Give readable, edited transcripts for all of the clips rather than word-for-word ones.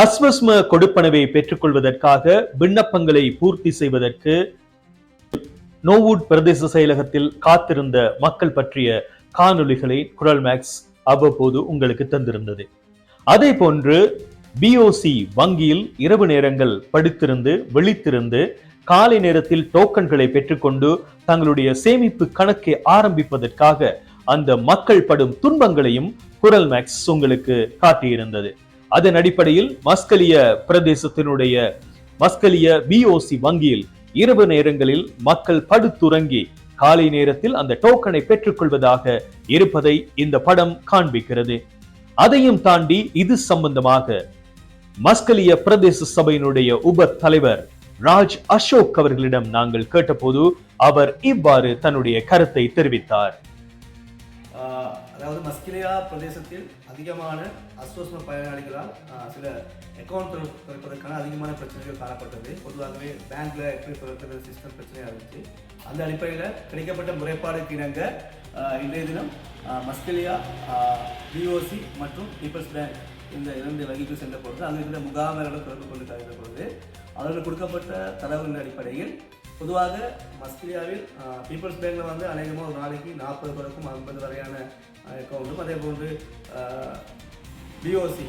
அஸ்வஸ்ம கொடுப்பனவை பெற்றுக்கொள்வதற்காக விண்ணப்பங்களை பூர்த்தி செய்வதற்கு நோவுட் பிரதேச செயலகத்தில் காத்திருந்த மக்கள் பற்றிய காணொளிகளை குரல் மேக்ஸ் அவ்வப்போது உங்களுக்கு தந்திருந்தது. அதே போன்று பிஓசி வங்கியில் இரவு நேரங்கள் படுத்திருந்து விழித்திருந்து காலை நேரத்தில் டோக்கன்களை பெற்றுக்கொண்டு தங்களுடைய சேமிப்பு கணக்கை ஆரம்பிப்பதற்காக அந்த மக்கள் படும் துன்பங்களையும் குரல் மேக்ஸ் உங்களுக்கு காட்டியிருந்தது. அதன் அடிப்படையில் மஸ்கலிய பிரதேசத்தினுடைய மஸ்கலிய பிஓசி வங்கியில் இரவு நேரங்களில் மக்கள் படுத்துறங்கி காலை நேரத்தில் அந்த டோக்கனை பெற்றுக்கொள்வதாக இருப்பதை இந்த படம் காண்பிக்கிறது. அதையும் தாண்டி இது சம்பந்தமாக மஸ்கலிய பிரதேச சபையினுடைய உப தலைவர் ராஜ் அசோக் அவர்களிடம் நாங்கள் கேட்டபோது அவர் இவ்வாறு தன்னுடைய கருத்தை தெரிவித்தார். அதாவது மஸ்கலியா பிரதேசத்தில் அதிகமான அஸ்வஸ்ம பயனாளிகளால் சில அக்கௌண்ட் திறப்பதற்கான அதிகமான பிரச்சனைகள் காணப்பட்டது. பொதுவாகவே பேங்க்ல எப்படி திறக்கிறது சிஸ்டம் பிரச்சனையாக இருந்துச்சு. அந்த அடிப்படையில் கிடைக்கப்பட்ட முறைப்பாடுக்கு இணங்க இன்றைய தினம் மஸ்கலியா பிஓசி மற்றும் பீப்பிள்ஸ் பேங்க் இந்த 2 வங்கிகள் சென்ற பொழுது அங்கே இருந்த முகாமைகளும் தொடர்பு கொண்டு தருகிற பொழுது அவர்கள் கொடுக்கப்பட்ட தரவுகளின் அடிப்படையில் பொதுவாக மஸ்கலியாவில் பீப்புள்ஸ் பேங்கில் வந்து அநேகமாக ஒரு நாளைக்கு 40 வரைக்கும் 50 வரையான அக்கௌண்ட்டும், அதே போன்று பிஓசி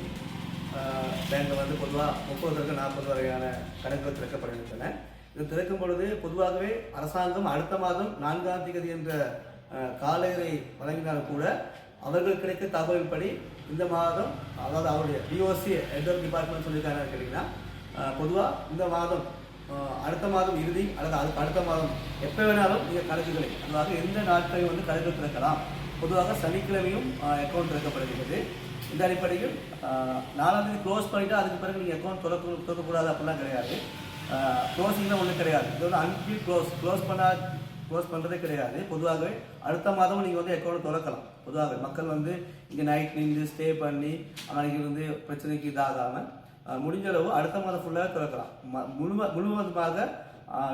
பேங்கில் வந்து பொதுவாக 30 40 வரையான கணக்குகள் திறக்கப்படுகின்றன. இது திறக்கும் பொழுது பொதுவாகவே அரசாங்கம் அடுத்த மாதம் 4ஆம் தேதி என்ற காலையை வழங்கினாலும் கூட அவர்கள் கிடைத்த தகவல்படி இந்த மாதம், அதாவது அவருடைய பிஓசி ஹெட் ஆஃப் டிபார்ட்மெண்ட் சொல்லியிருக்காங்க கேட்டிங்கன்னா, பொதுவாக இந்த மாதம் அடுத்த மாதம் இறுதி அல்லது அதுக்கு அடுத்த மாதம் எப்போ வேணாலும் நீங்கள் கணக்குகளை, அதாவது எந்த நாட்களையும் வந்து கணக்கு திறக்கலாம். பொதுவாக சனிக்கிழமையும் அக்கௌண்ட் திறக்கப்படுகிறது. இந்த அடிப்படையில் 4ஆம் தேதி க்ளோஸ் பண்ணிவிட்டு அதுக்கு பிறகு நீங்கள் அக்கௌண்ட் திறக்கக்கூடாது அப்படிலாம் கிடையாது. க்ளோஸிங்லாம் ஒன்றும் கிடையாது. இது வந்து அன்பில் க்ளோஸ் பண்ணுறதே கிடையாது. பொதுவாகவே அடுத்த மாதமும் நீங்கள் வந்து அக்கௌண்ட் திறக்கலாம். பொதுவாக மக்கள் வந்து இங்கே நைட் நின்று ஸ்டே பண்ணி அன்றைக்கி வந்து பிரச்சனைக்கு இதாகாமல் முடிஞ்ச அளவு அடுத்த மாதம் ஃபுல்லாக திறக்கலாம். முழுவதுமாக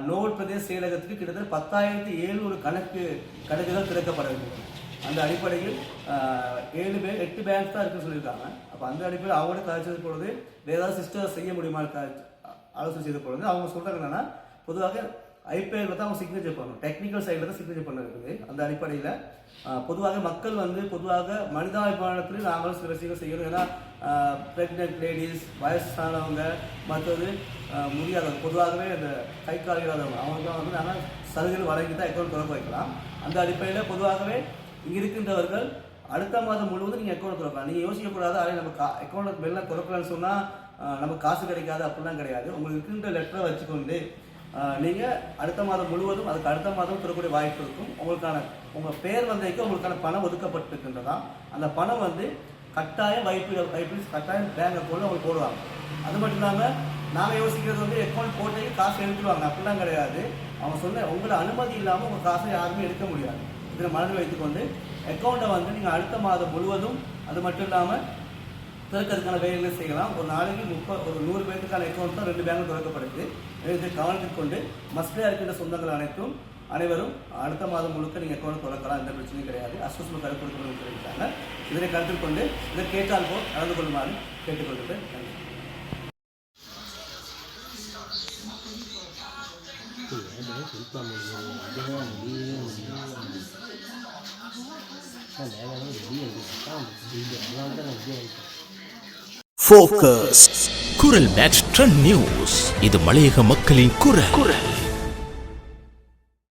நோவுட் பிரதேச செயலகத்துக்கு கிட்டத்தட்ட 10,700 கணக்குகள் திறக்கப்பட வேண்டும். அந்த அடிப்படையில் 8 பேங்க்ஸ் தான் இருக்குன்னு சொல்லியிருக்காங்க. அப்போ அந்த அடிப்படையில் அவங்களோட கழிச்சது பொழுது வேறு ஏதாவது சிஸ்டம் செய்ய முடியுமான்னு ஆலோசனை செய்த பொழுது அவங்க சொல்கிறாங்க என்னன்னா, பொதுவாக ஐபிஐயில் தான் அவங்க சிக்னேச்சர் பண்ணணும், டெக்னிக்கல் சைடில் தான் சிக்னேச்சர் பண்ண இருக்குது. அந்த அடிப்படையில் பொதுவாக மக்கள் வந்து பொதுவாக மனிதாபிமானத்தில் நாங்களும் சில விஷயங்கள் செய்யணும். ஏன்னா ப்ரெக்னென்ட் லேடிஸ், வயசானவங்க, மற்றது முடியாதவங்க, பொதுவாகவே அந்த கை கால் இல்லாதவங்க, அவங்களுக்குலாம் வந்து நாங்கள் சலுகைகள் வழங்கி தான் அக்கௌண்ட் திறக்க வைக்கலாம். அந்த அடிப்படையில் பொதுவாகவே இங்கே இருக்கின்றவர்கள் அடுத்த மாதம் முழுவதும் நீங்கள் அக்கௌண்ட் திறக்கலாம். நீங்கள் யோசிக்கக்கூடாது, அதே நம்ம அக்கௌண்ட் வெளில திறக்கலான்னு சொன்னால் நமக்கு காசு கிடைக்காது அப்படிலாம் கிடையாது. உங்களுக்கு இருக்கின்ற லெட்டரை வச்சுக்கொண்டு நீங்கள் அடுத்த மாதம் முழுவதும் அதுக்கு அடுத்த மாதம் திறக்கக்கூடிய வாய்ப்பு இருக்கும். உங்கள் பேர் வந்ததுக்கு உங்களுக்கான பணம் ஒதுக்கப்பட்டிருக்கின்றதா, அந்த பணம் வந்து கட்டாயம் வைப்பு கட்டாயம் பேங்க் அக்கௌண்ட்டில் அவங்க போடுவாங்க. அது மட்டும் இல்லாமல் நாங்கள் யோசிக்கிறது வந்து அக்கௌண்ட் போட்டே காசு எடுத்துருவாங்க அப்படிலாம் கிடையாது. அவங்க சொன்ன உங்களை அனுமதி இல்லாமல் உங்கள் காசை யாருமே எடுக்க முடியாது. இதில் மனதில் வைத்துக்கொண்டு அக்கௌண்ட்டை வந்து நீங்கள் அடுத்த மாதம் முழுவதும் அது மட்டும் இல்லாமல் திறக்கிறதுக்கான வேலைகளை செய்யலாம். ஒரு நாளைக்கு 100 பேருக்கான அக்கௌண்ட் தான் 2 பேங்க் திறக்கப்படுது. இதை கவனத்தில் கொண்டு மஸ்கலியா இருக்கின்ற சொந்தங்கள் அனைவரும் அடுத்த மாதம் முழுக்க நீங்கள் அக்கௌண்ட் திறக்கலாம், எந்த பிரச்சனையும் கிடையாது. அஸ்வஸ்ம கருத்து கொடுக்கணும்னு சொல்லியிருக்காங்க. இதனை கருத்தில் கொண்டு இதை கேட்டால் போல் நடந்து கொள்ளுமாறு கேட்டுக்கொள்கிறேன். Focus. குரல் மேக்ஸ் ட்ரெண்ட் நியூஸ். இது மலையக மக்களின் குரல்.